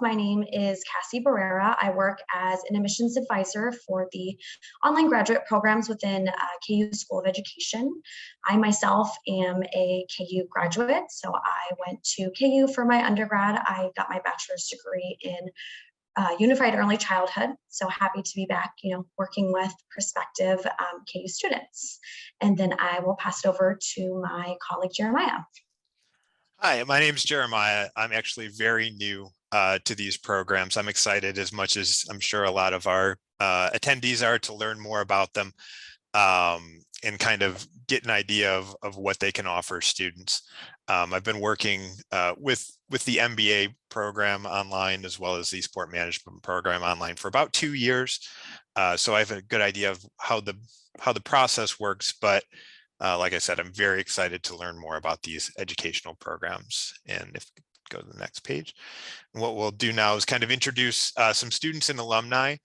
my name is Cassie Barrera. I work as an admissions advisor for the online graduate programs within KU School of Education. I myself am a KU graduate, so I went to KU for my undergrad. I got my bachelor's degree in unified early childhood. So happy to be back, working with prospective KU students. And then I will pass it over to my colleague, Jeremiah. Hi, my name is Jeremiah. I'm actually very new to these programs. I'm excited as much as I'm sure a lot of our attendees are to learn more about them and kind of get an idea of what they can offer students. I've been working with the MBA program online as well as the sport management program online for about 2 years. So I have a good idea of how the process works, but like I said, I'm very excited to learn more about these educational programs. And if we go to the next page, and what we'll do now is kind of introduce some students and alumni.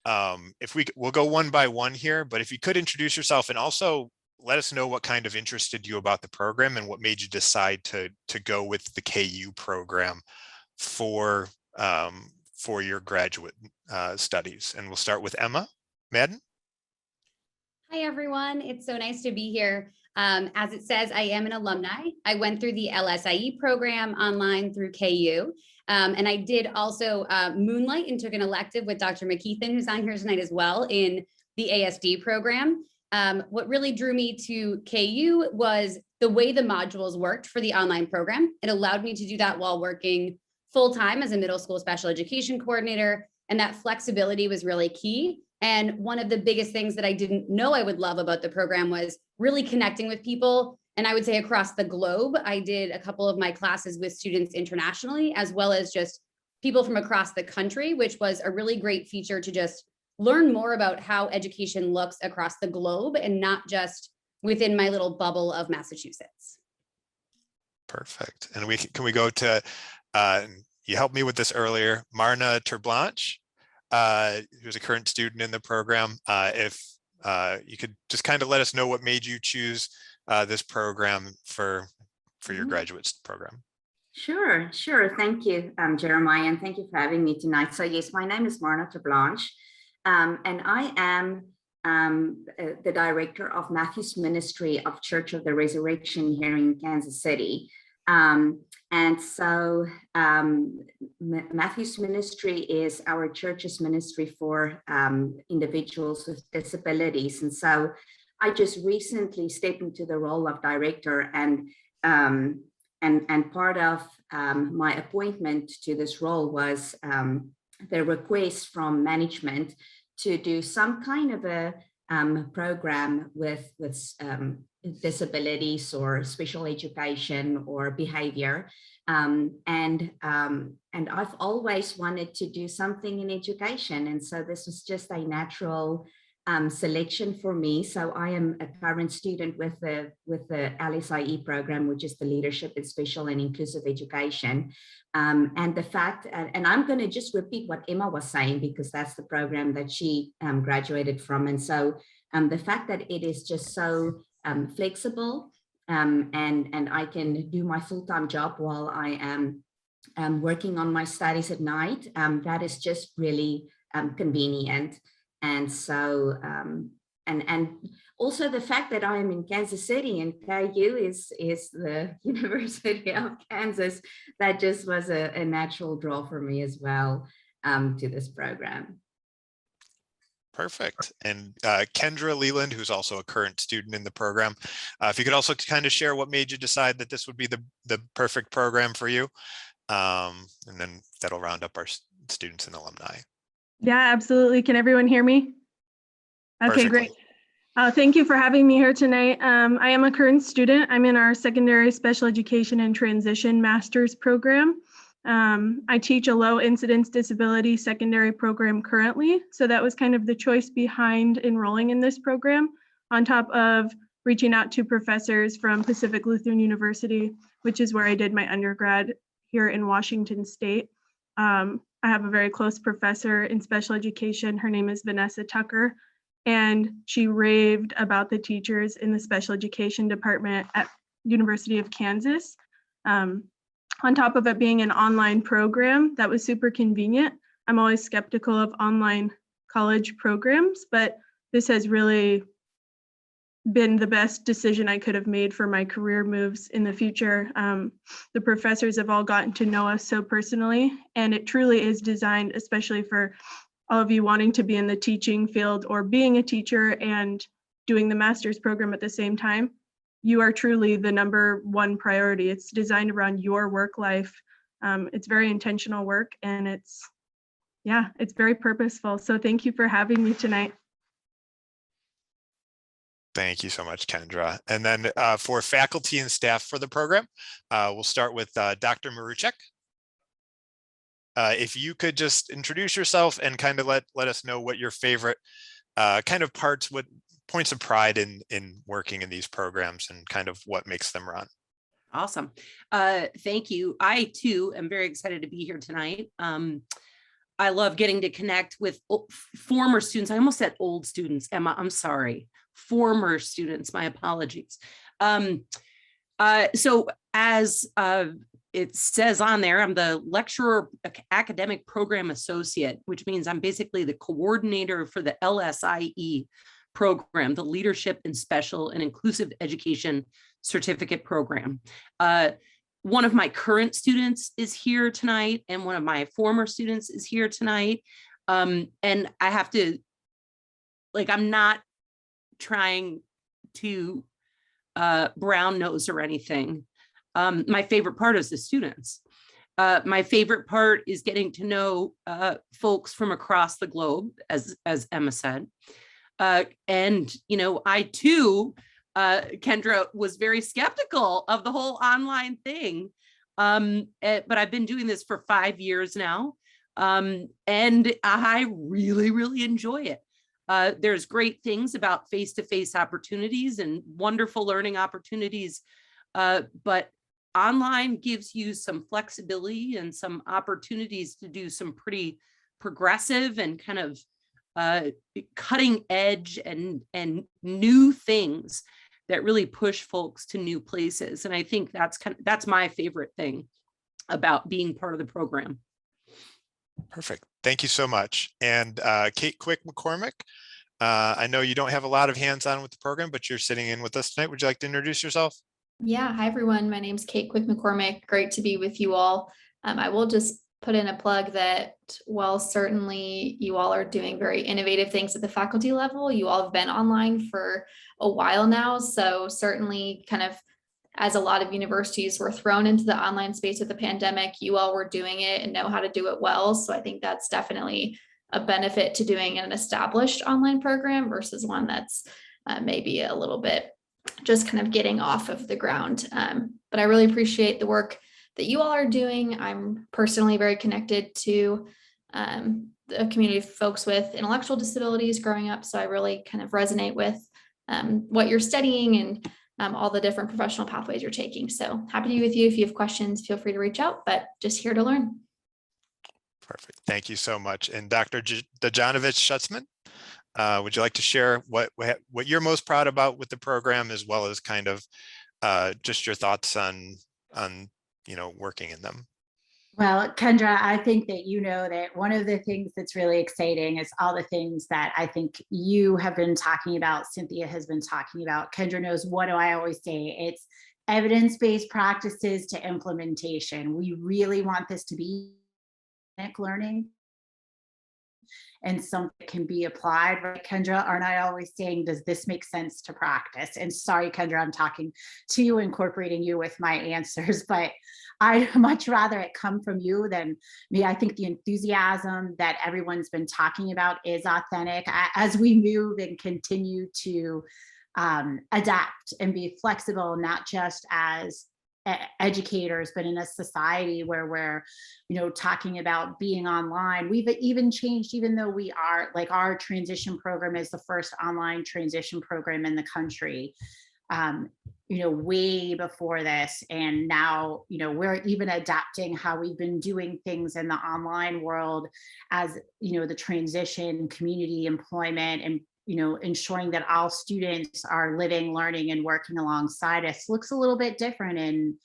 We'll go one by one here, but if you could introduce yourself and also let us know what kind of interested you about the program and what made you decide to go with the KU program for your graduate studies. And we'll start with Emma Madden. Hi, everyone. It's so nice to be here. As it says, I am an alumni. I went through the LSIE program online through KU. And I did also moonlight and took an elective with Dr. McKeithen, who's on here tonight as well, in the ASD program. What really drew me to KU was the way the modules worked for the online program. It allowed me to do that while working full-time as a middle school special education coordinator. And that flexibility was really key. And one of the biggest things that I didn't know I would love about the program was really connecting with people. And I would say across the globe. I did a couple of my classes with students internationally, as well as just people from across the country, which was a really great feature to just learn more about how education looks across the globe and not just within my little bubble of Massachusetts. Perfect. And can we go to, you helped me with this earlier, Marna Terblanche, who's a current student in the program. If you could just kind of let us know what made you choose this program for your graduate program. Sure. Thank you, Jeremiah, and thank you for having me tonight. So yes, my name is Marna Terblanche, and I am the director of Matthew's Ministry of Church of the Resurrection here in Kansas City. And so Matthew's Ministry is our church's ministry for individuals with disabilities. And so I just recently stepped into the role of director, and part of my appointment to this role was the request from management to do some kind of a program with disabilities or special education or behavior. And I've always wanted to do something in education. And so this was just a natural selection for me. So I am a current student with the LSIE program, which is the Leadership in Special and Inclusive Education. And the fact, and I'm going to just repeat what Emma was saying, because that's the program that she graduated from. And so the fact that it is just so flexible, and I can do my full-time job while I am working on my studies at night, that is just really convenient. And so, and also the fact that I am in Kansas City, and KU is the University of Kansas, that just was a natural draw for me as well to this program. Perfect. And Kendra Leland, who's also a current student in the program, if you could also kind of share what made you decide that this would be the perfect program for you, and then that'll round up our students and alumni. Yeah, absolutely. Can everyone hear me? Okay, Perfectly. Great. Thank you for having me here tonight. I am a current student. I'm in our secondary special education and transition master's program. I teach a low incidence disability secondary program currently. So that was kind of the choice behind enrolling in this program, on top of reaching out to professors from Pacific Lutheran University, which is where I did my undergrad here in Washington State. I have a very close professor in special education. Her name is Vanessa Tucker, and she raved about the teachers in the special education department at University of Kansas. on top of it being an online program that was super convenient. I'm always skeptical of online college programs, but this has really been the best decision I could have made for my career moves in the future. The professors have all gotten to know us so personally, and it truly is designed especially for all of you wanting to be in the teaching field or being a teacher and doing the master's program at the same time. You are truly the number one priority. It's designed around your work life. It's very intentional work, and it's very purposeful. So thank you for having me tonight. Thank you so much, Kendra. And then for faculty and staff for the program, we'll start with Dr. Maruchek. If you could just introduce yourself and kind of let us know what your favorite kind of parts, what points of pride in working in these programs and kind of what makes them run. Awesome. Thank you. I too am very excited to be here tonight. I love getting to connect with former students. I almost said old students, Emma, I'm sorry. Former students, my apologies. So as it says on there, I'm the lecturer academic program associate, which means I'm basically the coordinator for the LSIE program, the Leadership in Special and Inclusive Education Certificate Program. One of my current students is here tonight, and one of my former students is here tonight. And I have to, I'm not trying to brown nose or anything. My favorite part is the students. My favorite part is getting to know folks from across the globe, as Emma said. And, I too, Kendra, was very skeptical of the whole online thing. But I've been doing this for 5 years now. And I really, really enjoy it. There's great things about face-to-face opportunities and wonderful learning opportunities. But online gives you some flexibility and some opportunities to do some pretty progressive and kind of cutting edge and new things that really push folks to new places. And I think that's my favorite thing about being part of the program. Perfect. Thank you so much. And Kate Quick McCormick, I know you don't have a lot of hands-on with the program, but you're sitting in with us tonight. Would you like to introduce yourself? Yeah, hi everyone. My name's Kate Quick McCormick. Great to be with you all. I will just put in a plug that while certainly you all are doing very innovative things at the faculty level, you all have been online for a while now. So certainly kind of as a lot of universities were thrown into the online space with the pandemic, you all were doing it and know how to do it well. So I think that's definitely a benefit to doing an established online program versus one that's maybe a little bit just kind of getting off of the ground. But I really appreciate the work that you all are doing. I'm personally very connected to the community of folks with intellectual disabilities growing up. So I really kind of resonate with what you're studying and all the different professional pathways you're taking. So happy to be with you. If you have questions, feel free to reach out, but just here to learn. Perfect. Thank you so much. And Dr. Dejanovic Schutzman, would you like to share what you're most proud about with the program, as well as kind of just your thoughts on working in them? Well, Kendra, I think that that one of the things that's really exciting is all the things that I think you have been talking about, Cynthia has been talking about. Kendra knows, what do I always say? It's evidence-based practices to implementation. We really want this to be learning and something can be applied, right, Kendra? Aren't I always saying, does this make sense to practice? And sorry, Kendra, I'm talking to you, incorporating you with my answers, but I'd much rather it come from you than me. I think the enthusiasm that everyone's been talking about is authentic. As we move and continue to adapt and be flexible, not just as educators, but in a society where we're talking about being online. We've even changed, even though we are our transition program is the first online transition program in the country, way before this. And now we're even adapting how we've been doing things in the online world as the transition, community, employment, and ensuring that all students are living, learning, and working alongside us looks a little bit different in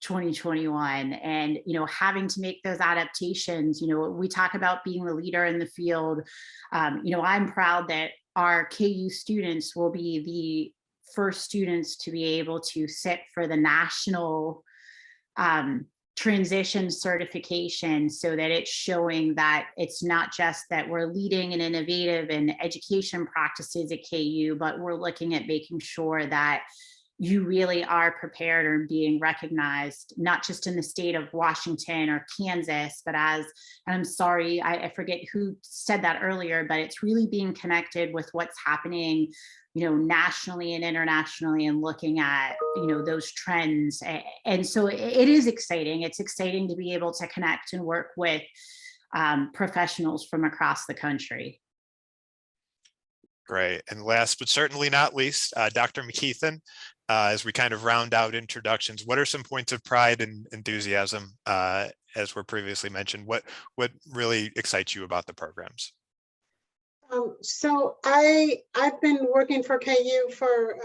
2021, and having to make those adaptations. We talk about being the leader in the field. I'm proud that our KU students will be the first students to be able to sit for the national transition certification, so that it's showing that it's not just that we're leading and innovative in education practices at KU, but we're looking at making sure that you really are prepared or being recognized, not just in the state of Washington or Kansas, but and I'm sorry, I forget who said that earlier, but it's really being connected with what's happening, nationally and internationally, and looking at, those trends. And so it is exciting. It's exciting to be able to connect and work with professionals from across the country. Great. And last but certainly not least, Dr. McKeithen, as we kind of round out introductions, what are some points of pride and enthusiasm, as were previously mentioned? What really excites you about the programs? So I've been working for KU for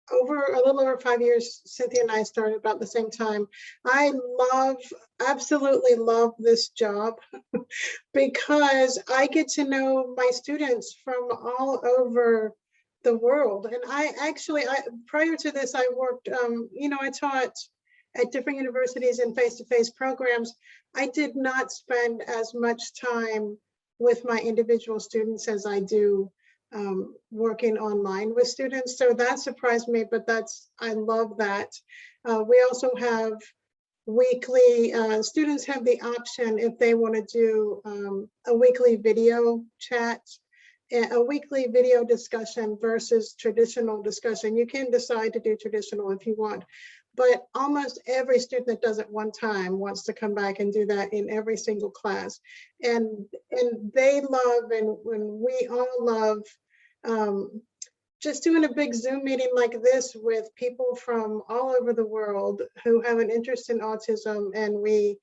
a little over 5 years. Cynthia and I started about the same time. I absolutely love this job because I get to know my students from all over the world. And prior to this, I worked, I taught at different universities in face-to-face programs. I did not spend as much time with my individual students as I do working online with students. So that surprised me, but I love that. We also have weekly, students have the option if they want to do a weekly video chat, a weekly video discussion versus traditional discussion. You can decide to do traditional if you want, but almost every student that does it one time wants to come back and do that in every single class. And they love, and when we all love, just doing a big Zoom meeting like this with people from all over the world who have an interest in autism, and we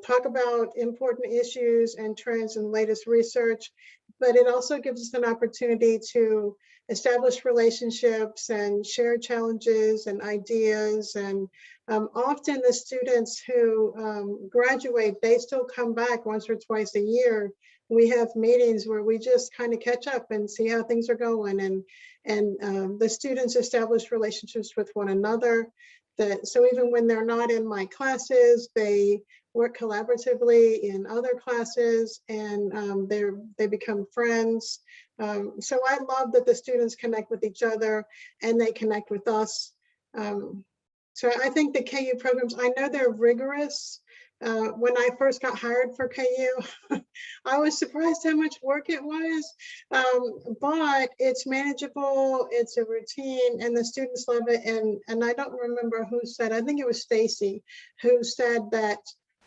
talk about important issues and trends and latest research, but it also gives us an opportunity to establish relationships and share challenges and ideas. And often the students who graduate, they still come back once or twice a year. We have meetings where we just kind of catch up and see how things are going. And the students establish relationships with one another. So even when they're not in my classes, they work collaboratively in other classes, and they become friends. So I love that the students connect with each other and they connect with us. So I think the KU programs, I know they're rigorous. When I first got hired for KU, I was surprised how much work it was, but it's manageable, it's a routine, and the students love it. And I don't remember who said, I think it was Stacy, who said that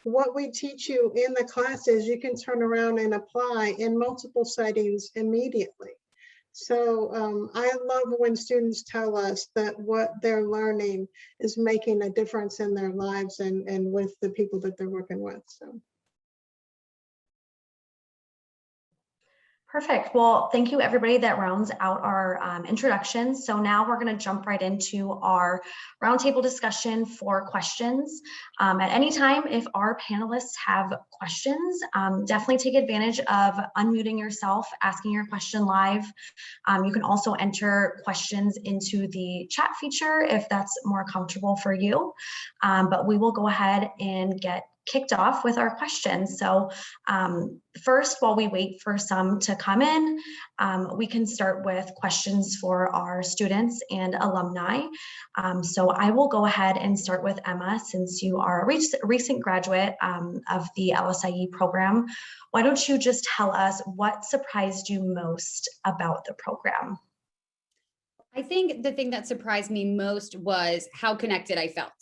what we teach you in the classes, you can turn around and apply in multiple settings immediately. So I love when students tell us that what they're learning is making a difference in their lives and with the people that they're working with. So. Perfect. Well, thank you, everybody. That rounds out our introductions. So now we're going to jump right into our roundtable discussion for questions. At any time, if our panelists have questions, definitely take advantage of unmuting yourself, asking your question live. You can also enter questions into the chat feature if that's more comfortable for you. But we will go ahead and get kicked off with our questions. So first, while we wait for some to come in, we can start with questions for our students and alumni. So I will go ahead and start with Emma, since you are a recent graduate of the LSIE program. Why don't you just tell us what surprised you most about the program? I think the thing that surprised me most was how connected I felt.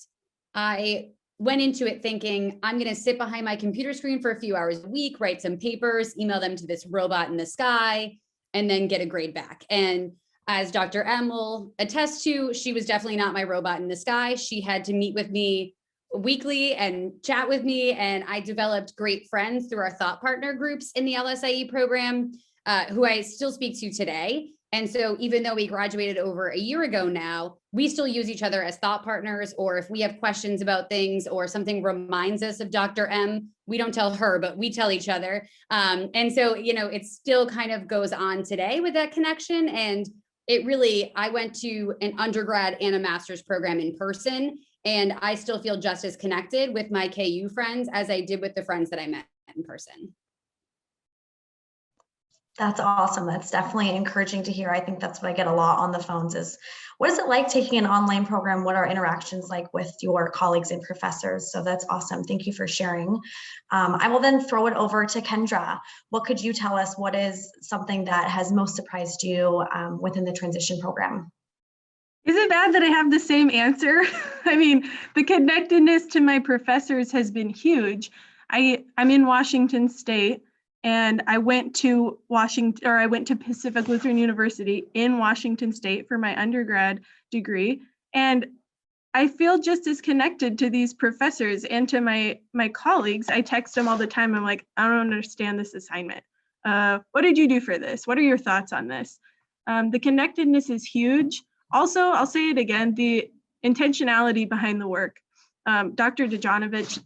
I went into it thinking, I'm going to sit behind my computer screen for a few hours a week, write some papers, email them to this robot in the sky, and then get a grade back. And as Dr. M will attest to, she was definitely not my robot in the sky. She had to meet with me weekly and chat with me. And I developed great friends through our thought partner groups in the LSIE program, who I still speak to today. And so even though we graduated over a year ago now, we still use each other as thought partners, or if we have questions about things or something reminds us of Dr. M, we don't tell her, but we tell each other. And so, you know, it still kind of goes on today with that connection. And it really, I went to an undergrad and a master's program in person, and I still feel just as connected with my KU friends as I did with the friends that I met in person. That's awesome. That's definitely encouraging to hear. I think that's what I get a lot on the phones is, what is it like taking an online program? What are interactions like with your colleagues and professors? So that's awesome. Thank you for sharing. I will then throw it over to Kendra. What could you tell us? What is something that has most surprised you within the transition program? Is it bad that I have the same answer? I mean, the connectedness to my professors has been huge. I'm in Washington State, and I went to Pacific Lutheran University in Washington State for my undergrad degree. And I feel just as connected to these professors and to my colleagues. I text them all the time. I'm like, I don't understand this assignment. What did you do for this? What are your thoughts on this? The connectedness is huge. Also, I'll say it again, the intentionality behind the work. Dr. Dejanovic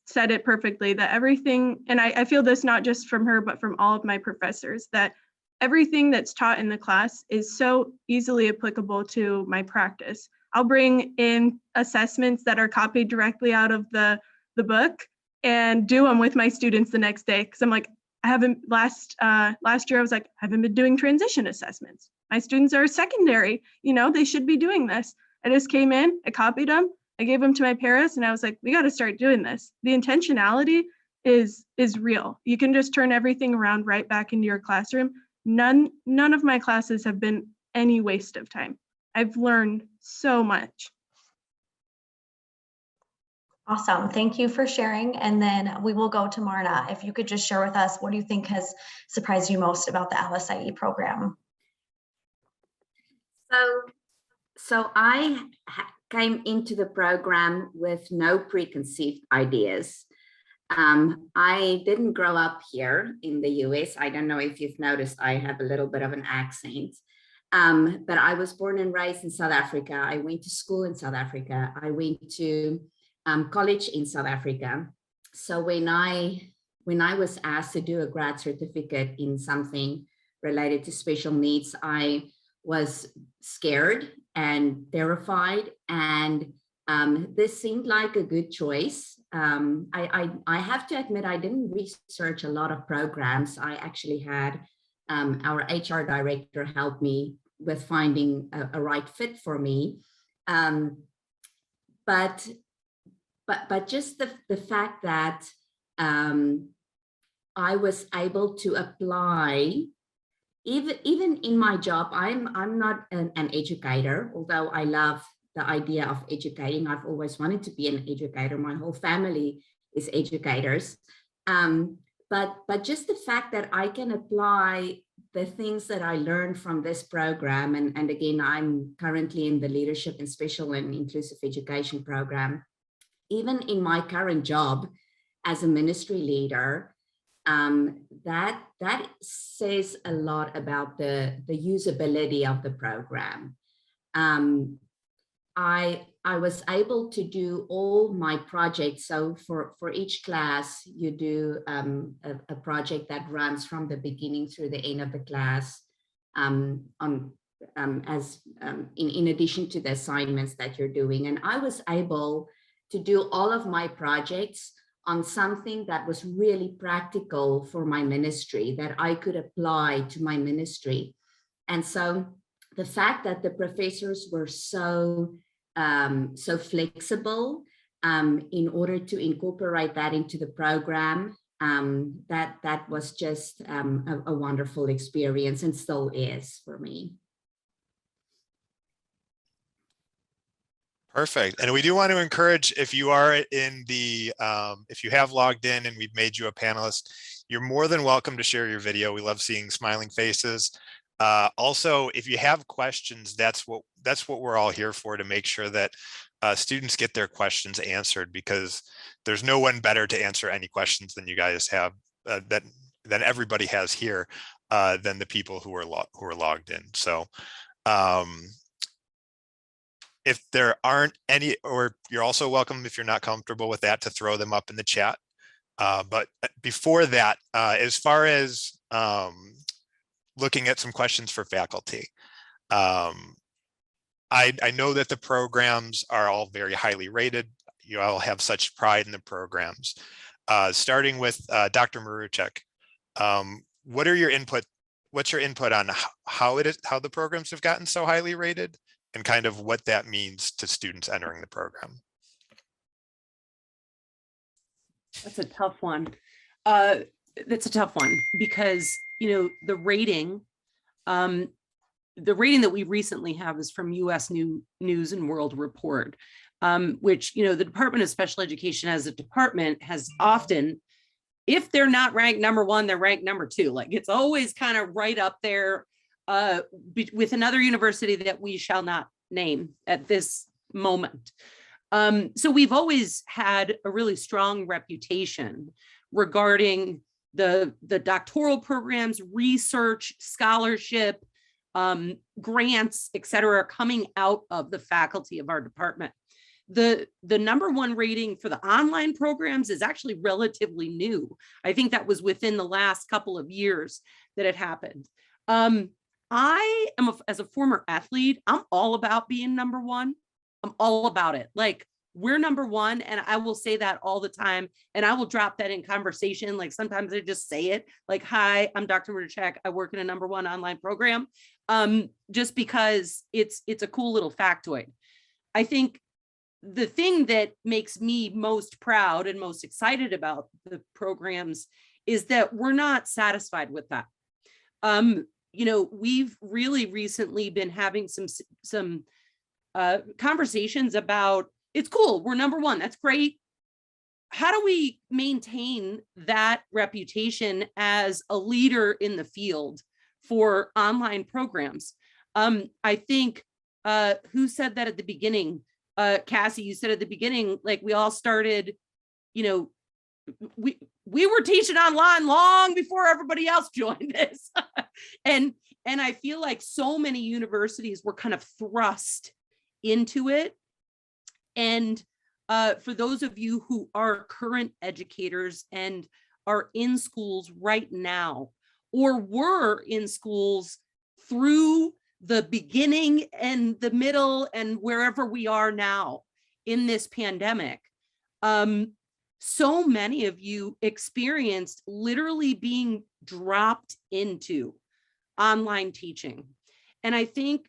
said it perfectly, that everything, and I feel this not just from her, but from all of my professors, that everything that's taught in the class is so easily applicable to my practice. I'll bring in assessments that are copied directly out of the book and do them with my students the next day. Cause I'm like, I haven't, last year I was like, I haven't been doing transition assessments. My students are secondary, you know, they should be doing this. I just came in, I copied them, I gave them to my paras, and I was like, we got to start doing this. The intentionality is real. You can just turn everything around right back into your classroom. None of my classes have been any waste of time. I've learned so much. Awesome. Thank you for sharing. And then we will go to Marna. If you could just share with us, what do you think has surprised you most about the LSIE program? So I came into the program with no preconceived ideas. I didn't grow up here in the US. I don't know if you've noticed, I have a little bit of an accent. But I was born and raised in South Africa. I went to school in South Africa. I went to college in South Africa. So when I was asked to do a grad certificate in something related to special needs, I was scared and terrified, and this seemed like a good choice. I have to admit, I didn't research a lot of programs. I actually had our HR director help me with finding a right fit for me. But just the fact that I was able to apply, even in my job, I'm not an educator, although I love the idea of educating. I've always wanted to be an educator. My whole family is educators. But just the fact that I can apply the things that I learned from this program, and again, I'm currently in the Leadership in Special and Inclusive Education program, even in my current job as a ministry leader, that says a lot about the usability of the program. I was able to do all my projects. So for each class, you do a project that runs from the beginning through the end of the class, in addition to the assignments that you're doing. And I was able to do all of my projects on something that was really practical for my ministry, that I could apply to my ministry. And so the fact that the professors were so flexible in order to incorporate that into the program, that was just a wonderful experience, and still is for me. Perfect. And we do want to encourage, if you are in the, if you have logged in and we've made you a panelist, you're more than welcome to share your video. We love seeing smiling faces. Also, if you have questions, that's what we're all here for, to make sure that students get their questions answered, because there's no one better to answer any questions than you guys have. than everybody has here than the people who are logged in. So if there aren't any, or you're also welcome if you're not comfortable with that to throw them up in the chat. But before that, as far as looking at some questions for faculty, I know that the programs are all very highly rated. You all have such pride in the programs. Starting with Dr. Maruchek, what are your input? What's your input on how the programs have gotten so highly rated, and kind of what that means to students entering the program? That's a tough one. That's a tough one because, you know, the rating that we recently have is from US News and World Report, which, you know, the Department of Special Education as a department has often, if they're not ranked number one, they're ranked number two. Like it's always kind of right up there with another university that we shall not name at this moment. So we've always had a really strong reputation regarding the doctoral programs, research, scholarship, grants, et cetera, coming out of the faculty of our department. The number one rating for the online programs is actually relatively new. I think that was within the last couple of years that it happened. I am, as a former athlete, I'm all about being number one. I'm all about it. Like, we're number one, and I will say that all the time, and I will drop that in conversation. Like sometimes I just say it, like, "Hi, I'm Dr. Maruchek. I work in a number one online program," just because it's a cool little factoid. I think the thing that makes me most proud and most excited about the programs is that we're not satisfied with that. You know, we've really recently been having some conversations about, it's cool, we're number one, that's great. How do we maintain that reputation as a leader in the field for online programs? I think, who said that at the beginning? Cassie, you said at the beginning, like we all started, you know, we were teaching online long before everybody else joined this. and I feel like so many universities were kind of thrust into it. And for those of you who are current educators and are in schools right now, or were in schools through the beginning and the middle and wherever we are now in this pandemic, so many of you experienced literally being dropped into online teaching. And I think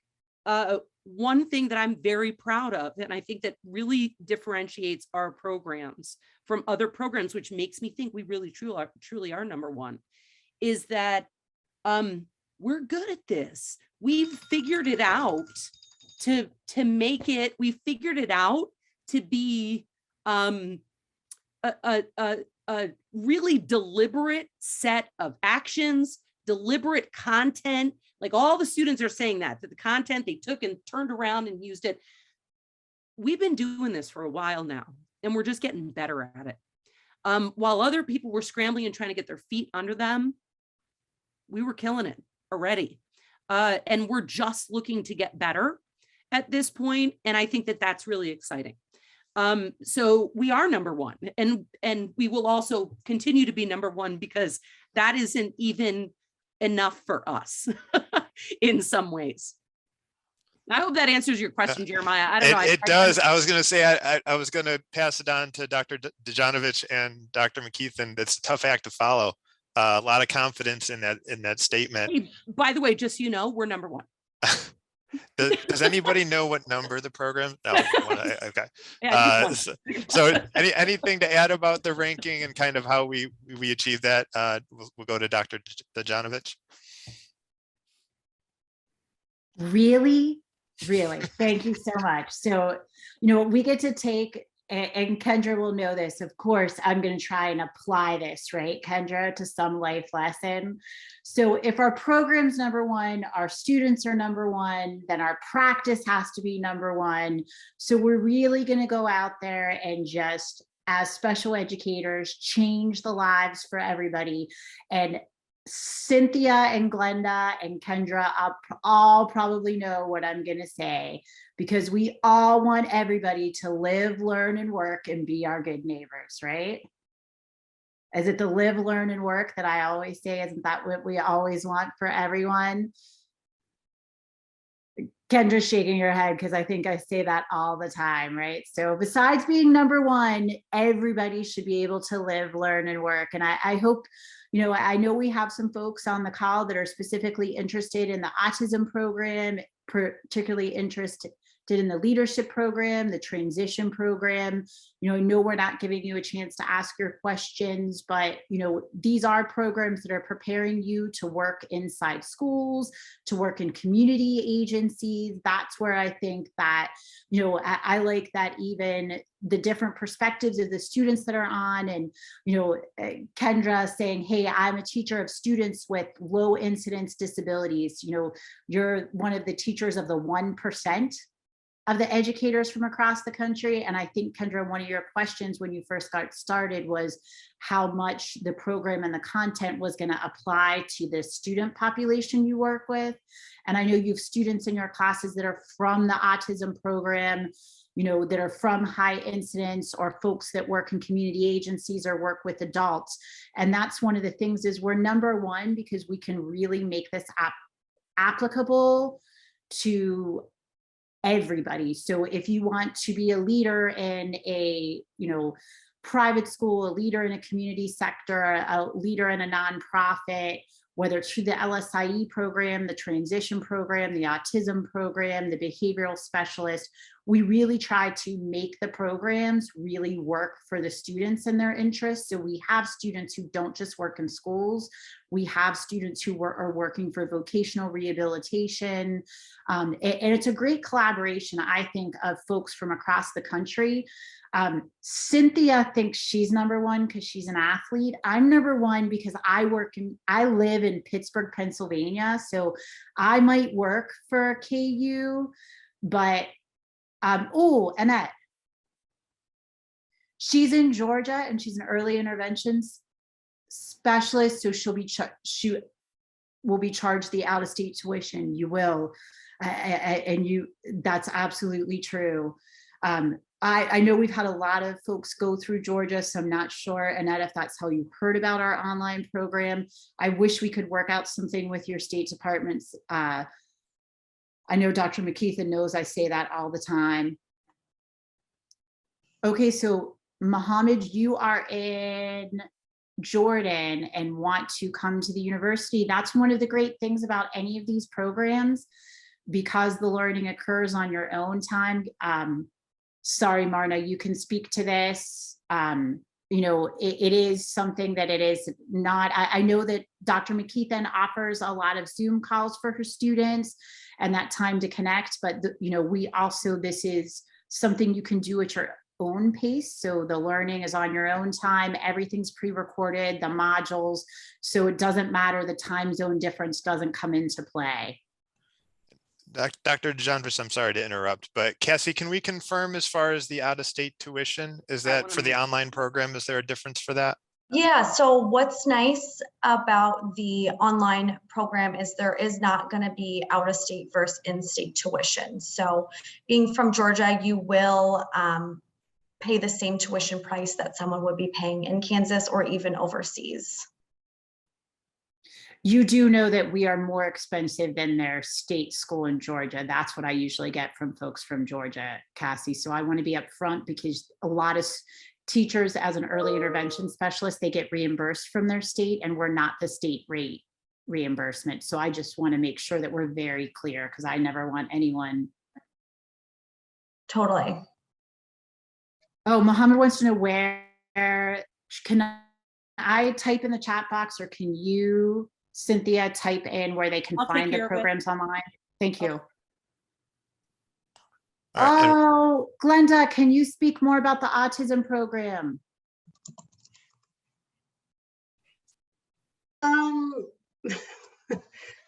one thing that I'm very proud of, and I think that really differentiates our programs from other programs, which makes me think we really truly are number one, is that we're good at this. We've figured it out to make it, we figured it out to be a really deliberate set of actions, deliberate content. Like all the students are saying that the content they took and turned around and used it. We've been doing this for a while now, and we're just getting better at it. While other people were scrambling and trying to get their feet under them, we were killing it already. And we're just looking to get better at this point. And I think that that's really exciting. So we are number one, and we will also continue to be number one, because that isn't even enough for us in some ways. I hope that answers your question, Jeremiah. I don't know. It does. I was going to say, I was going to pass it on to Dr. Dejanovic and Dr. McKeithen. It's a tough act to follow. A lot of confidence in that statement. Hey, by the way, just so you know, we're number one. Does anybody know what number the program? No. Okay. Yeah, so anything to add about the ranking and kind of how we achieve that? We'll go to Dr. Dejanovic. Really, thank you so much. So, you know, we get to take, and Kendra will know this, of course, I'm going to try and apply this, right, Kendra, to some life lesson. So if our program's number one, our students are number one, then our practice has to be number one. So we're really going to go out there and just as special educators, change the lives for everybody. And Cynthia and Glenda and Kendra all probably know what I'm going to say, because we all want everybody to live, learn, and work and be our good neighbors, right? Is it the live, learn, and work that I always say? Isn't that what we always want for everyone? Kendra's shaking her head because I think I say that all the time, right? So besides being number one, everybody should be able to live, learn, and work. And I hope, you know, I know we have some folks on the call that are specifically interested in the autism program, particularly interested in the leadership program, the transition program. You know, I know we're not giving you a chance to ask your questions, but, you know, these are programs that are preparing you to work inside schools, to work in community agencies. That's where I think that, you know, I like that even the different perspectives of the students that are on, and, you know, Kendra saying, hey, I'm a teacher of students with low incidence disabilities. You know, you're one of the teachers of the 1% of the educators from across the country. And I think, Kendra, one of your questions when you first got started was how much the program and the content was going to apply to the student population you work with. And I know you have students in your classes that are from the autism program, you know, that are from high incidence, or folks that work in community agencies or work with adults. And that's one of the things, is we're number one because we can really make this applicable to everybody. So if you want to be a leader in a, you know, private school, a leader in a community sector, a leader in a nonprofit, whether it's through the LSIE program, the transition program, the autism program, the behavioral specialist, we really try to make the programs really work for the students and their interests. So we have students who don't just work in schools. We have students who are working for vocational rehabilitation. And it's a great collaboration, I think, of folks from across the country. Cynthia thinks she's number one because she's an athlete. I'm number one because I live in Pittsburgh, Pennsylvania. So I might work for KU, but oh, Annette, she's in Georgia and she's an early interventions specialist. So she will be charged the out-of-state tuition. You will, and that's absolutely true. I know we've had a lot of folks go through Georgia, so I'm not sure, Annette, if that's how you heard about our online program. I wish we could work out something with your state departments. I know Dr. McKeithen knows I say that all the time. Okay, so Mohammed, you are in Jordan and want to come to the university. That's one of the great things about any of these programs, because the learning occurs on your own time. Sorry, Marna, you can speak to this. You know, it is something that it is not, I know that Dr. McKeithen offers a lot of Zoom calls for her students and that time to connect, but you know, we also, this is something you can do at your own pace. So the learning is on your own time, everything's pre-recorded, the modules, so it doesn't matter, the time zone difference doesn't come into play. Dr. DeJohn, I'm sorry to interrupt, but Cassie, can we confirm as far as the out-of-state tuition, is that for the online program, is there a difference for that? Yeah, so what's nice about the online program is there is not going to be out-of-state versus in-state tuition. So being from Georgia, you will pay the same tuition price that someone would be paying in Kansas or even overseas. You do know that we are more expensive than their state school in Georgia. That's what I usually get from folks from Georgia, Cassie. So I want to be upfront, because a lot of teachers, as an early intervention specialist, they get reimbursed from their state, and we're not the state rate reimbursement. So I just want to make sure that we're very clear, because I never want anyone. Totally. Oh, Mohammed wants to know where can I type in the chat box, or can you, Cynthia, type in where they can find the programs online? Thank you. Right, oh, Glenda, can you speak more about the autism program?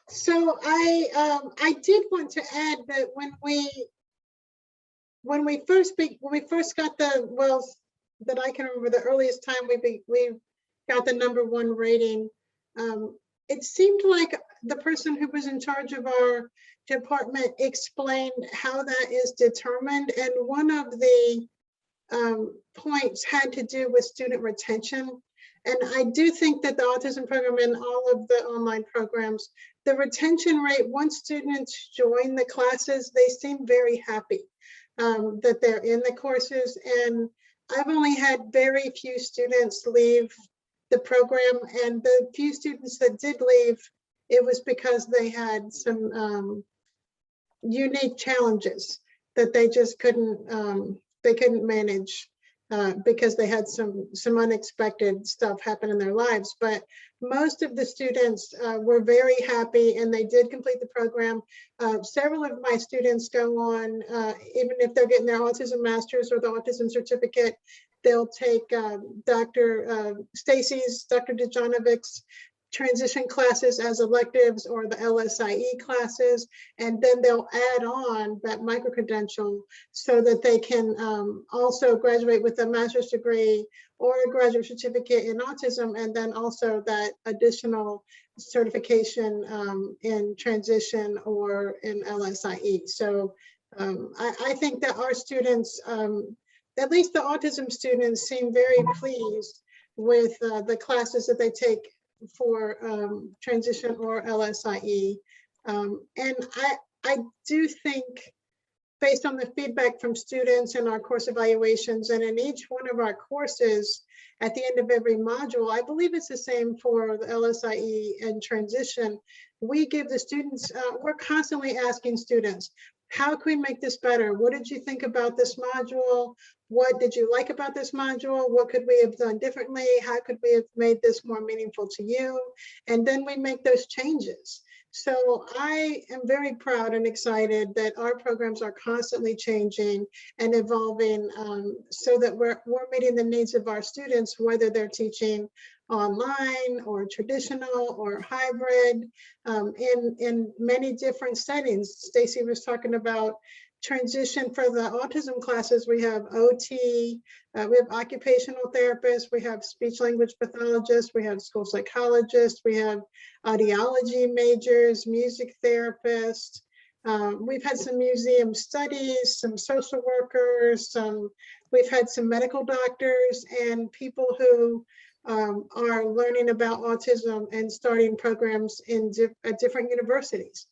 So I did want to add that when we first got the, well, that I can remember, the earliest time we got the #1 rating, it seemed like the person who was in charge of our department explained how that is determined. And one of the points had to do with student retention. And I do think that the autism program and all of the online programs, the retention rate, once students join the classes, they seem very happy that they're in the courses. And I've only had very few students leave the program, and the few students that did leave, it was because they had some unique challenges that they just couldn't manage because they had some unexpected stuff happen in their lives. But most of the students were very happy, and they did complete the program. Several of my students go on, even if they're getting their autism masters or the autism certificate, they'll take Dr. Stacy's, Dr. Dejanovic's transition classes as electives, or the LSIE classes, and then they'll add on that micro-credential so that they can also graduate with a master's degree or a graduate certificate in autism, and then also that additional certification in transition or in LSIE. So I think that our students, at least the autism students, seem very pleased with the classes that they take for transition or LSIE. And I do think, based on the feedback from students in our course evaluations, and in each one of our courses, at the end of every module, I believe it's the same for the LSIE and transition, we give the students, we're constantly asking students, how can we make this better? What did you think about this module? What did you like about this module? What could we have done differently? How could we have made this more meaningful to you? And then we make those changes. So I am very proud and excited that our programs are constantly changing and evolving so that we're meeting the needs of our students, whether they're teaching online or traditional or hybrid, in many different settings. Stacy was talking about transition for the autism classes. We have OT, we have occupational therapists, we have speech language pathologists, we have school psychologists, we have audiology majors, music therapists. We've had some museum studies, some social workers, we've had some medical doctors, and people who are learning about autism and starting programs at different universities.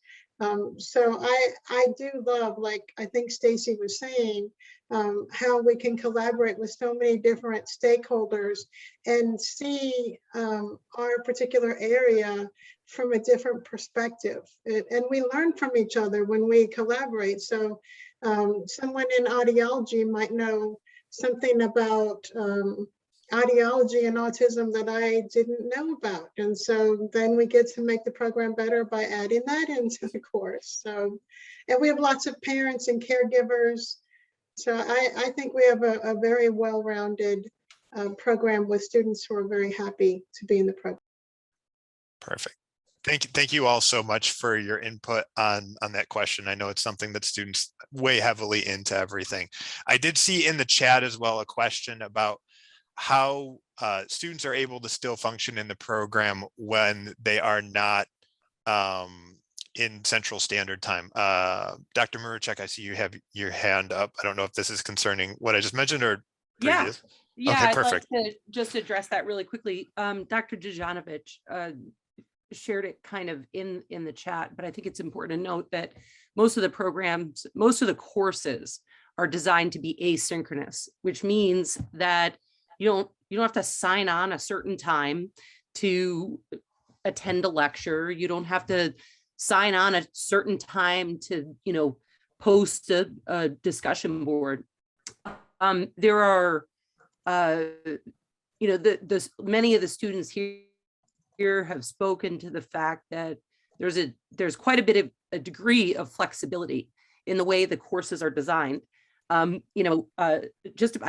So I do love, like I think Stacy was saying, how we can collaborate with so many different stakeholders and see our particular area from a different perspective. And we learn from each other when we collaborate. So someone in audiology might know something about audiology and autism that I didn't know about. And so then we get to make the program better by adding that into the course. So, and we have lots of parents and caregivers. So I think we have a very well-rounded program with students who are very happy to be in the program. Perfect. Thank you all so much for your input on that question. I know it's something that students weigh heavily into everything. I did see in the chat as well a question about how students are able to still function in the program when they are not in Central Standard Time. Dr. Muruchek, I see you have your hand up. I don't know if this is concerning what I just mentioned or previous. Yeah, okay, I'd perfect. like to just address that really quickly. Dr. Dejanovich shared it kind of in the chat, but I think it's important to note that most of the programs, most of the courses are designed to be asynchronous, which means that you don't have to sign on a certain time to attend a lecture. You don't have to sign on a certain time to, post a discussion board. There are, many of the students here have spoken to the fact that there's quite a bit of a degree of flexibility in the way the courses are designed. I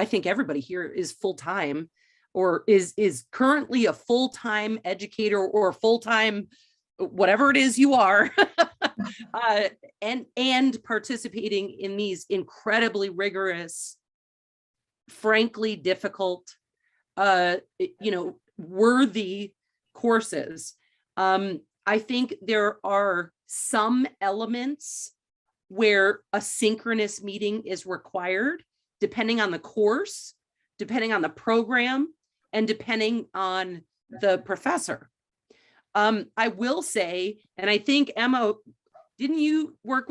think everybody here is full-time or is currently a full-time educator or full-time, whatever it is you are, and participating in these incredibly rigorous frankly difficult, worthy courses. I think there are some elements where a synchronous meeting is required, depending on the course, depending on the program, and depending on the professor. I will say, and I think Emma, didn't you were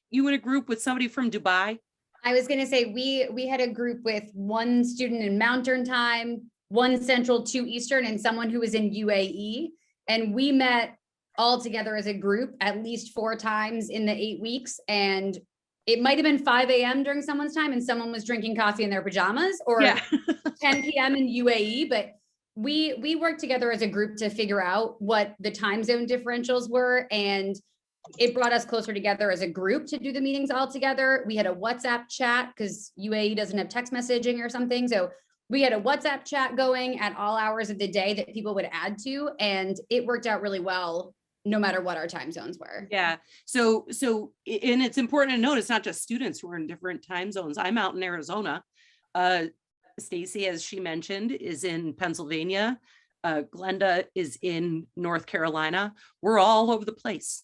you in a group with somebody from Dubai? I was going to say, we had a group with one student in Mountain Time, one Central, 2 Eastern, and someone who was in UAE. And we met all together as a group at least 4 times in the 8 weeks. And it might have been 5 a.m. during someone's time and someone was drinking coffee in their pajamas, or 10 p.m. in UAE. But we worked together as a group to figure out what the time zone differentials were. And it brought us closer together as a group to do the meetings all together. We had a WhatsApp chat because UAE doesn't have text messaging or something. So we had a WhatsApp chat going at all hours of the day that people would add to, and it worked out really well, no matter what our time zones were. Yeah. So, and it's important to note, it's not just students who are in different time zones. I'm out in Arizona. Stacy, as she mentioned, is in Pennsylvania. Glenda is in North Carolina. We're all over the place.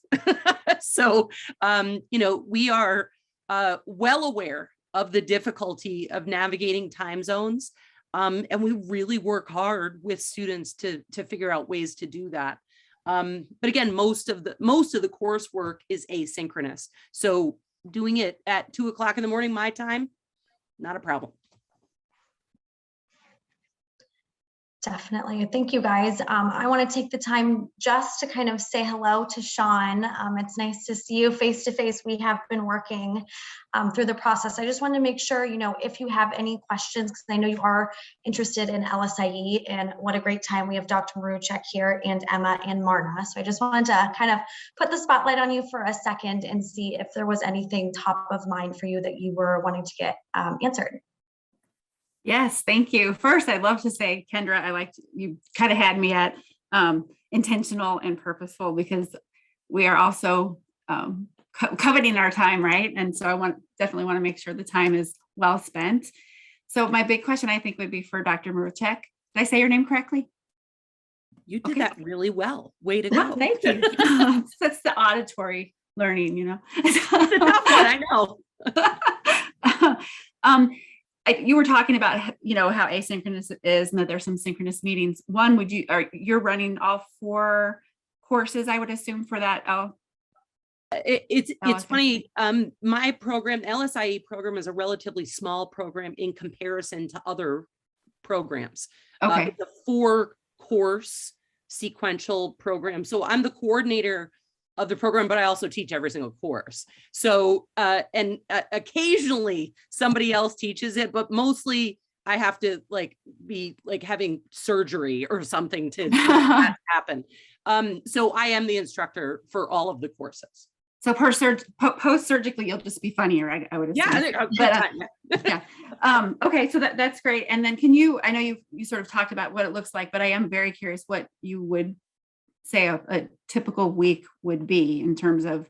So, we are well aware of the difficulty of navigating time zones. And we really work hard with students to figure out ways to do that. But again, most of the coursework is asynchronous. So doing it at 2 o'clock in the morning, my time, not a problem. Definitely. Thank you, guys. I want to take the time just to kind of say hello to Sean. It's nice to see you face to face. We have been working through the process. I just want to make sure, if you have any questions, because I know you are interested in LSIE, and what a great time. We have Dr. Maruchek here and Emma and Marna. So I just wanted to kind of put the spotlight on you for a second and see if there was anything top of mind for you that you were wanting to get answered. Yes, thank you. First, I'd love to say, Kendra, you kind of had me at intentional and purposeful, because we are also coveting our time, right? And so I definitely want to make sure the time is well spent. So my big question, I think, would be for Dr. Maruchek. Did I say your name correctly? You did that really well. Way to go. Well, thank you. That's the auditory learning, It's a tough one, I know. You were talking about, how asynchronous it is, and that there's some synchronous meetings. You're running all 4 courses, I would assume, for that. It's funny. My program, the LSIE program, is a relatively small program in comparison to other programs. Okay. It's a 4-course sequential program. So I'm the coordinator of the program, but I also teach every single course. So, and occasionally somebody else teaches it, but mostly I have to be having surgery or something to happen. So I am the instructor for all of the courses. So post-surgically, you'll just be funnier, I would assume. Yeah. Okay, so that's great. And then I know you sort of talked about what it looks like, but I am very curious what you would say a typical week would be in terms of,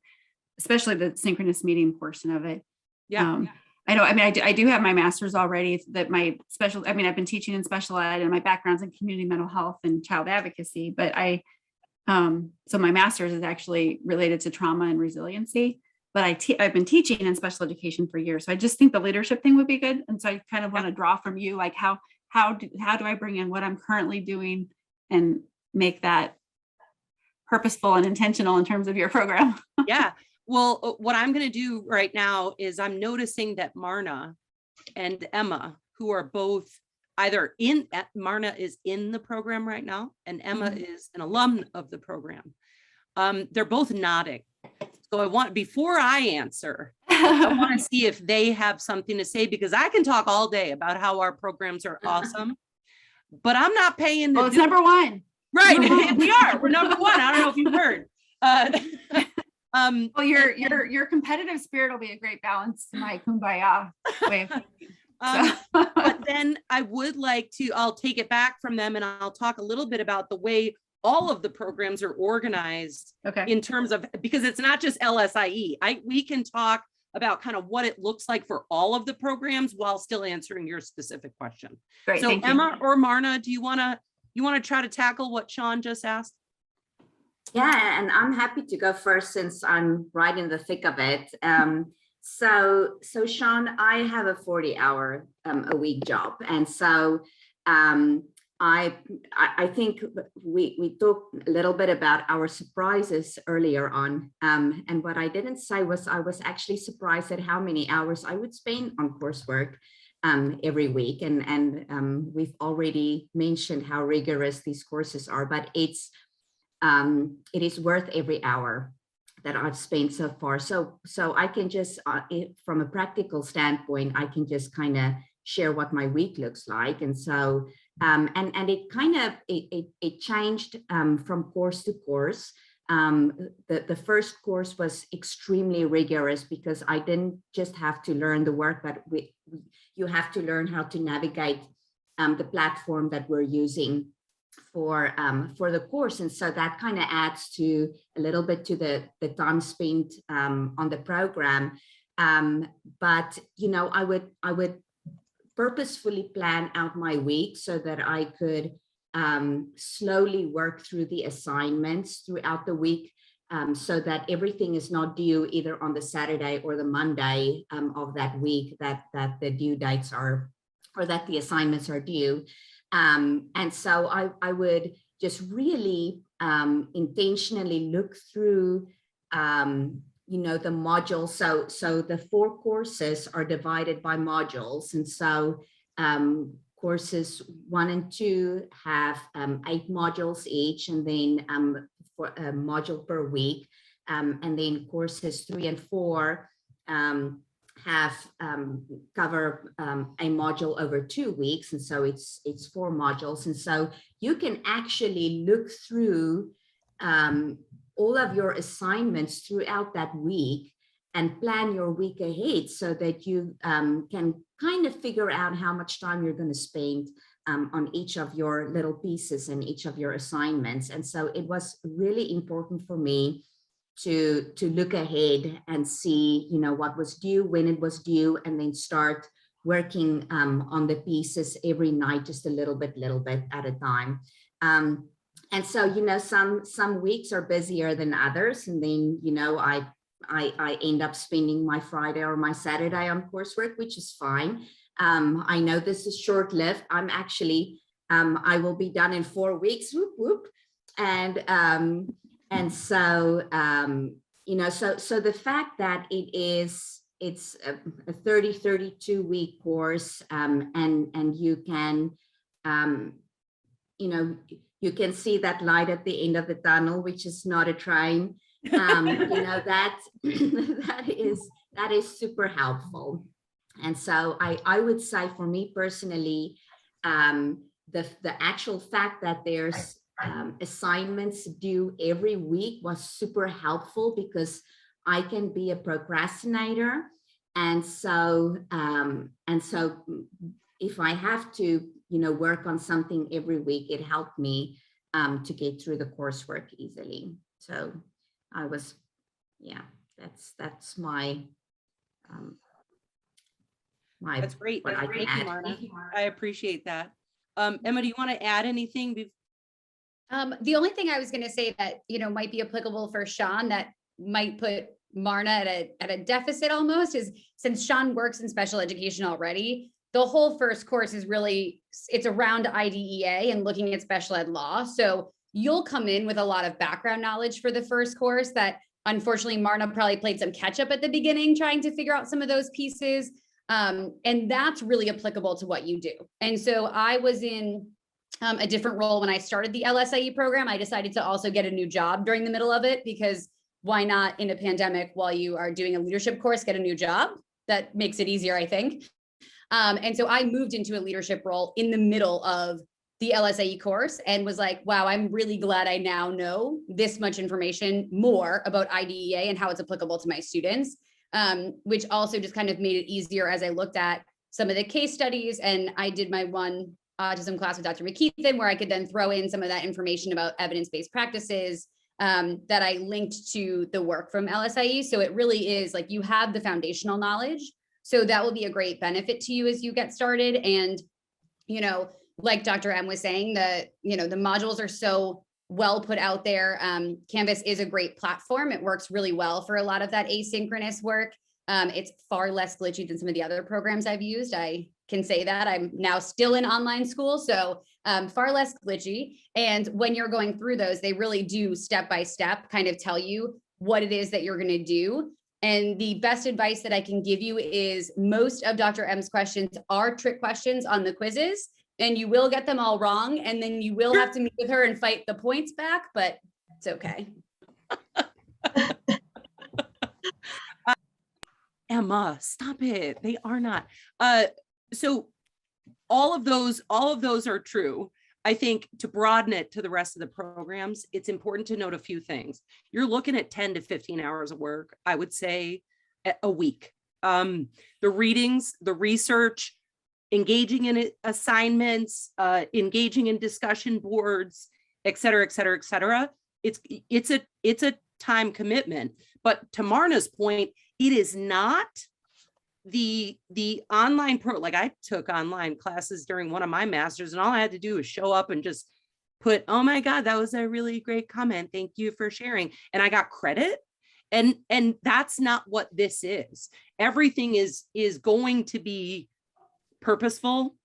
especially the synchronous meeting portion of it. Yeah. I do have my master's already, that I've been teaching in special ed, and my background's in community mental health and child advocacy, but so my master's is actually related to trauma and resiliency, but I've been teaching in special education for years. So I just think the leadership thing would be good. And so I kind of want to draw from you, how do I bring in what I'm currently doing and make that purposeful and intentional in terms of your program? Yeah. Well, what I'm going to do right now is I'm noticing that Marna and Emma, who are both either Marna is in the program right now, and Emma is an alum of the program. They're both nodding. So before I answer, I want to see if they have something to say, because I can talk all day about how our programs are awesome, but I'm not paying. Well, it's number 1. Right. We're number 1. I don't know if you've heard. Well, your competitive spirit will be a great balance to my kumbaya way of thinking. But then I would I'll take it back from them, and I'll talk a little bit about the way all of the programs are organized in terms of, because it's not just LSIE. We can talk about kind of what it looks like for all of the programs while still answering your specific question. Great, So thank you. Emma or Marna, do you want to try to tackle what Sean just asked? Yeah, and I'm happy to go first since I'm right in the thick of it. So Sean, I have a 40-hour a week job, and so I think we talked a little bit about our surprises earlier on, and what I didn't say was I was actually surprised at how many hours I would spend on coursework every week, and we've already mentioned how rigorous these courses are, but it is worth every hour that I've spent so far. So I can just, from a practical standpoint, I can just kind of share what my week looks like. And so, and it kind of, it changed from course to course. The first course was extremely rigorous because I didn't just have to learn the work, but you have to learn how to navigate the platform that we're using for the course. And so that kind of adds to a little bit to the time spent on the program. But, you know, I would purposefully plan out my week so that I could slowly work through the assignments throughout the week, so that everything is not due either on the Saturday or the Monday of that week that the due dates are, or that the assignments are due. And so I would just really intentionally look through, you know, the modules. So the 4 courses are divided by modules. And so courses 1 and 2 have 8 modules each, and then for a module per week. And then courses 3 and 4 have cover a module over 2 weeks, and so it's 4 modules. And so you can actually look through all of your assignments throughout that week and plan your week ahead so that you can kind of figure out how much time you're going to spend on each of your little pieces and each of your assignments. And so it was really important for me to look ahead and see, you know, what was due, when it was due, and then start working on the pieces every night, just a little bit at a time. And so, you know, some weeks are busier than others, and then, you know, I end up spending my Friday or my Saturday on coursework, which is fine. I know this is short-lived. I'm actually, I will be done in 4 weeks, whoop, whoop. And so, you know, so the fact that it's a 32 week course, and you can, you know, you can see that light at the end of the tunnel, which is not a train. You know, that is super helpful. And so I would say for me personally, the actual fact that there's assignments due every week was super helpful, because I can be a procrastinator. And so if I have to, you know, work on something every week, it helped me to get through the coursework easily. So I was, yeah, that's my That's great. That's great. Thank you, Marna. I appreciate that. Emma, do you want to add anything? The only thing I was going to say that, you know, might be applicable for Sean that might put Marna at a deficit almost is, since Sean works in special education already, the whole first course is really, it's around IDEA and looking at special ed law. So you'll come in with a lot of background knowledge for the first course that unfortunately Marna probably played some catch up at the beginning, trying to figure out some of those pieces. And that's really applicable to what you do. And so I was in a different role when I started the LSIE program. I decided to also get a new job during the middle of it, because why not in a pandemic while you are doing a leadership course, get a new job? That makes it easier, I think. And so I moved into a leadership role in the middle of the LSIE course and was like, wow, I'm really glad I now know this much information more about IDEA and how it's applicable to my students, which also just kind of made it easier as I looked at some of the case studies. And I did my one autism class with Dr. McKeithen, where I could then throw in some of that information about evidence-based practices that I linked to the work from LSIE. So it really is like you have the foundational knowledge. So that will be a great benefit to you as you get started. And, you know, like Dr. M was saying, the modules are so well put out there. Canvas is a great platform. It works really well for a lot of that asynchronous work. It's far less glitchy than some of the other programs I've used. I can say that. I'm now still in online school, so far less glitchy. And when you're going through those, they really do step by step kind of tell you what it is that you're going to do. And the best advice that I can give you is most of Dr. M's questions are trick questions on the quizzes, and you will get them all wrong. And then you will have to meet with her and fight the points back, but it's okay. Emma, stop it. They are not. So all of those are true. I think to broaden it to the rest of the programs, it's important to note a few things. You're looking at 10 to 15 hours of work, I would say, a week. The readings, the research, engaging in assignments, engaging in discussion boards, et cetera, et cetera, et cetera. It's a time commitment. But to Marna's point, it is not the online like I took online classes during one of my masters, and all I had to do was show up and just put, oh my God, that was a really great comment. Thank you for sharing. And I got credit. And that's not what this is. Everything is going to be purposeful,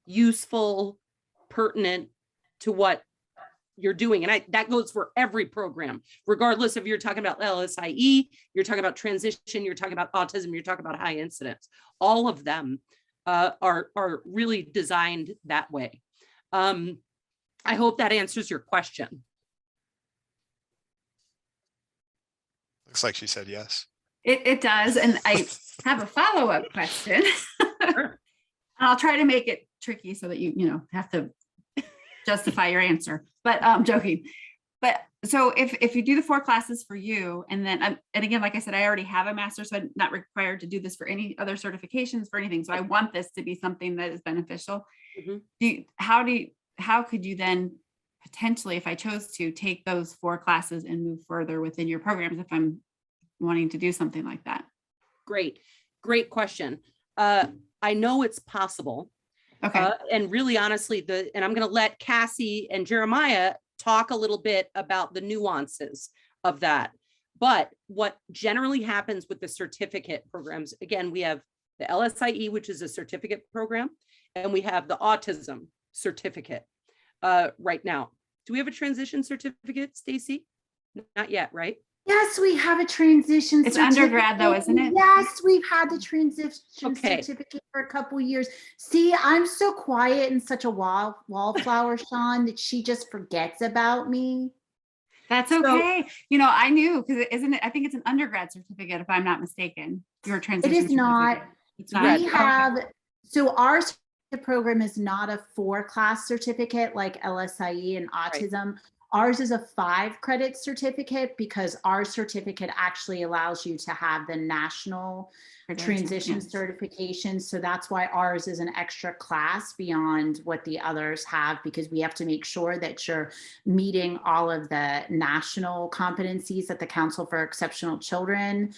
useful, pertinent to what you're doing. And that goes for every program, regardless if you're talking about LSIE, you're talking about transition, you're talking about autism, you're talking about high incidence. All of them are really designed that way. I hope that answers your question. Looks like she said yes. It does. And I have a follow-up question. Sure. I'll try to make it tricky so that you have to justify your answer, but I'm joking. But so if you do the 4 classes for you, and then, and again, like I said, I already have a master's, so I'm not required to do this for any other certifications for anything. So I want this to be something that is beneficial. Mm-hmm. How could you then potentially, if I chose to, take those 4 classes and move further within your programs if I'm wanting to do something like that? Great question. I know it's possible. Okay. And really honestly, and I'm going to let Cassie and Jeremiah talk a little bit about the nuances of that. But what generally happens with the certificate programs, again, we have the LSIE, which is a certificate program, and we have the autism certificate right now. Do we have a transition certificate, Stacy? Not yet, right? Yes, we have a transition. It's undergrad though, isn't it? Yes, we've had the transition Okay. certificate for a couple years. See, I'm so quiet and such a wallflower, Sean, that she just forgets about me. That's okay. I knew, because I think it's an undergrad certificate, if I'm not mistaken. Your transition. It is not. It's not. We have, so our program is not a 4-class certificate like LSIE and autism. Right. Ours is a 5-credit certificate because our certificate actually allows you to have the national transition certification. So that's why ours is an extra class beyond what the others have, because we have to make sure that you're meeting all of the national competencies that the Council for Exceptional Children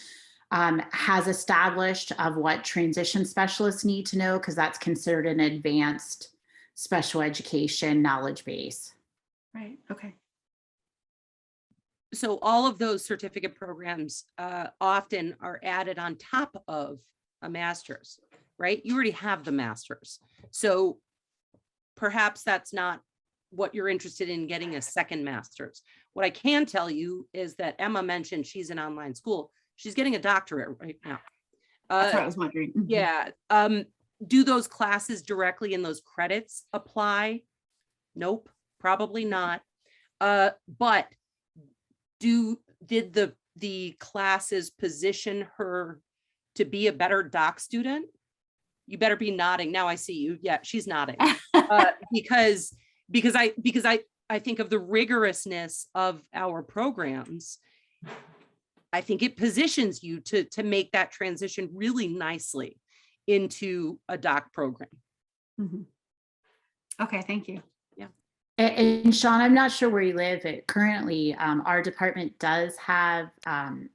has established of what transition specialists need to know, because that's considered an advanced special education knowledge base. Right. Okay. So all of those certificate programs often are added on top of a master's, right? You already have the master's. So perhaps that's not what you're interested in, getting a second master's. What I can tell you is that Emma mentioned she's in online school. She's getting a doctorate right now. That's what I was wondering. Mm-hmm. Yeah. Do those classes directly in those credits apply? Nope, probably not. But did the classes position her to be a better doc student? You better be nodding. Now I see you. Yeah, she's nodding. Because I think of the rigorousness of our programs. I think it positions you to make that transition really nicely into a doc program. Mm-hmm. Okay, thank you. Yeah. And Sean, I'm not sure where you live. Currently, our department does have some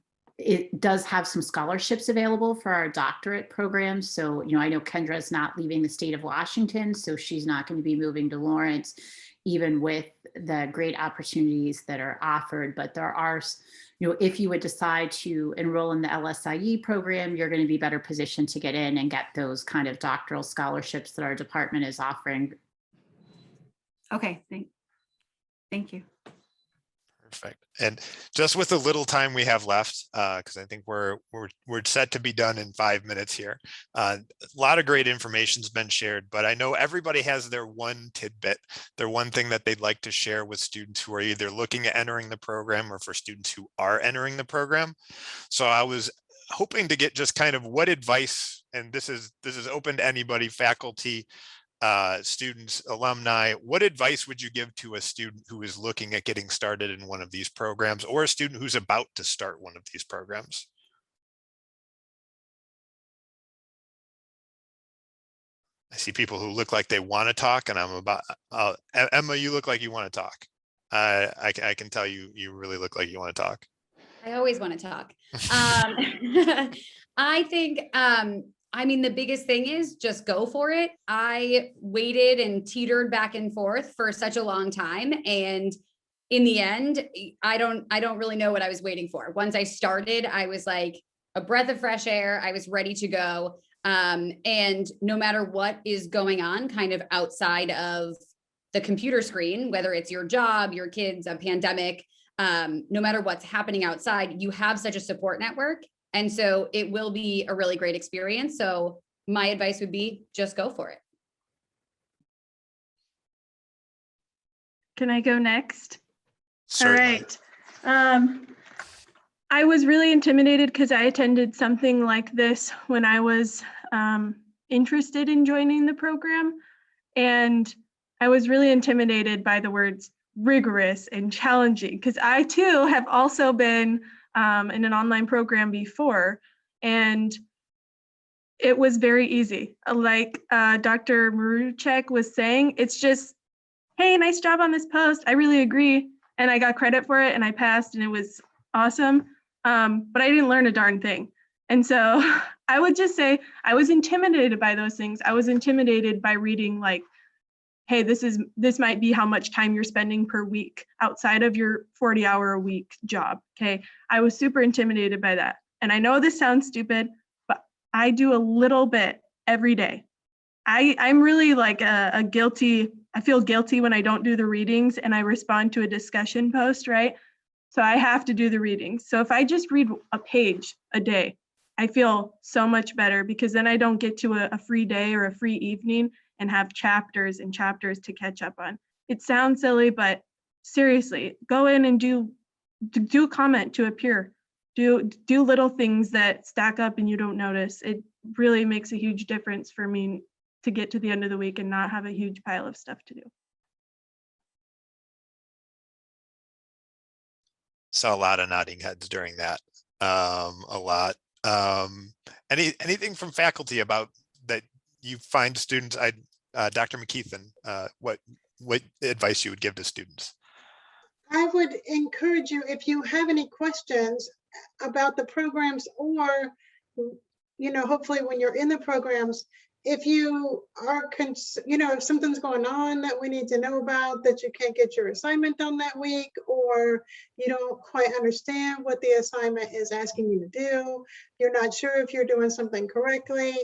scholarships available for our doctorate programs. So, I know Kendra's not leaving the state of Washington, so she's not going to be moving to Lawrence, even with the great opportunities that are offered. But there are, if you would decide to enroll in the LSIE program, you're going to be better positioned to get in and get those kind of doctoral scholarships that our department is offering. Okay, thank you. Perfect. And just with the little time we have left, because I think we're set to be done in 5 minutes here. A lot of great information's been shared, but I know everybody has their one tidbit, their one thing that they'd like to share with students who are either looking at entering the program or for students who are entering the program. So I was hoping to get just kind of what advice, and this is open to anybody, faculty, students, alumni, what advice would you give to a student who is looking at getting started in one of these programs, or a student who's about to start one of these programs? I see people who look like they want to talk, and I'm about, Emma, you look like you want to talk. I can tell you really look like you want to talk. I always want to talk. I think, I mean, the biggest thing is just go for it. I waited and teetered back and forth for such a long time. And in the end, I don't really know what I was waiting for. Once I started, I was like a breath of fresh air. I was ready to go. And no matter what is going on kind of outside of the computer screen, whether it's your job, your kids, a pandemic, no matter what's happening outside, you have such a support network. And so it will be a really great experience. So my advice would be just go for it. Can I go next? Certainly. All right. I was really intimidated because I attended something like this when I was interested in joining the program. And I was really intimidated by the words rigorous and challenging, because I too have also been in an online program before, and it was very easy. Like Dr. Maruchek was saying, it's just, hey, nice job on this post. I really agree. And I got credit for it and I passed and it was awesome. But I didn't learn a darn thing. And so I would just say I was intimidated by those things. I was intimidated by reading like, hey, this might be how much time you're spending per week outside of your 40-hour-a-week job. Okay, I was super intimidated by that. And I know this sounds stupid, but I do a little bit every day. I'm really like a guilty, I feel guilty when I don't do the readings and I respond to a discussion post, right? So I have to do the readings. So if I just read a page a day, I feel so much better, because then I don't get to a free day or a free evening and have chapters and chapters to catch up on. It sounds silly, but seriously, go in and do comment to a peer. Do little things that stack up and you don't notice. It really makes a huge difference for me to get to the end of the week and not have a huge pile of stuff to do. Saw a lot of nodding heads during that. A lot. Anything from faculty about that you find students? Dr. McKeithen, what advice you would give to students? I would encourage you, if you have any questions about the programs, or hopefully when you're in the programs, if you are, if something's going on that we need to know about, that you can't get your assignment done that week, or you don't quite understand what the assignment is asking you to do, you're not sure if you're doing something correctly,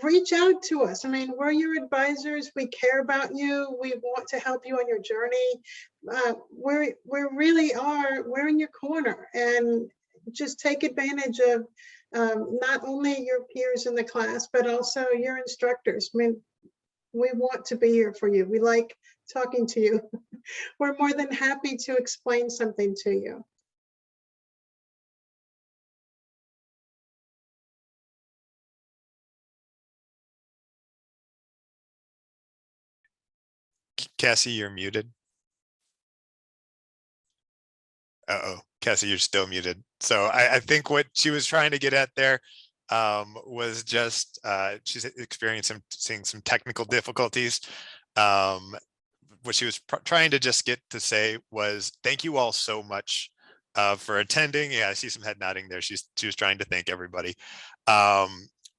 reach out to us. I mean, we're your advisors. We care about you. We want to help you on your journey. We really are, we're in your corner, and just take advantage of not only your peers in the class, but also your instructors. I mean, we want to be here for you. We like talking to you. We're more than happy to explain something to you. Cassie, you're muted. Uh-oh, Cassie, you're still muted. So I think what she was trying to get at there was just she's experiencing some technical difficulties. what she was trying to just get to say was thank you all so much for attending. Yeah, I see some head nodding there. She was trying to thank everybody.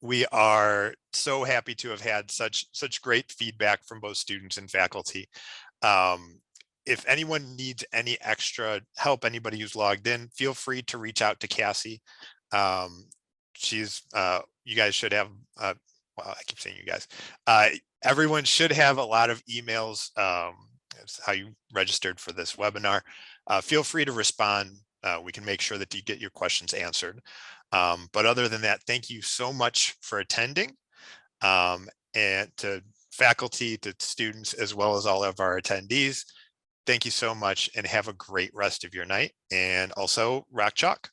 We are so happy to have had such great feedback from both students and faculty. If anyone needs any extra help, anybody who's logged in, feel free to reach out to Cassie. You guys should have, well, I keep saying you guys, everyone should have a lot of emails. That's how you registered for this webinar. Feel free to respond. We can make sure that you get your questions answered. But other than that, thank you so much for attending, and to faculty, to students, as well as all of our attendees. Thank you so much and have a great rest of your night, and also rock chalk.